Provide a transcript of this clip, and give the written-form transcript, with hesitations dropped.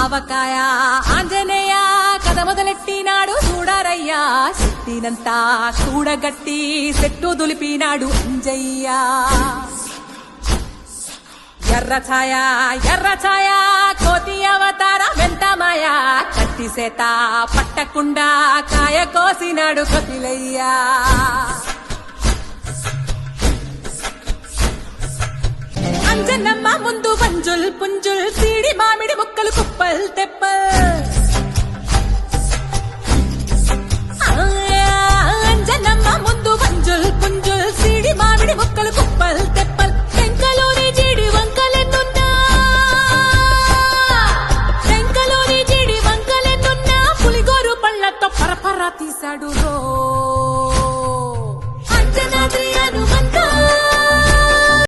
ఆవకాయ ఆంజనేయ కథ మొదలెట్టినాడు చూడారయ్యా శక్తినంతా కూడగట్టి చెట్టు దులిపినాడు అంజయ్య ఎర్ర ఛాయ కోతి అవతార వెంటమాయ కత్తి సేత పట్టకుండా కాయ కోసినాడు కొతిలయ్యా అంజనమ్మ ముందు పంజుల్ పుంజుల్ సీడి మామిడి ముక్కలు కుప్పల్ తెప్పల్ అంజనమ్మ ముందు పంజుల్ పుంజుల్ సీడి మామిడి ముక్కలు కుప్పల్ తెప్పల్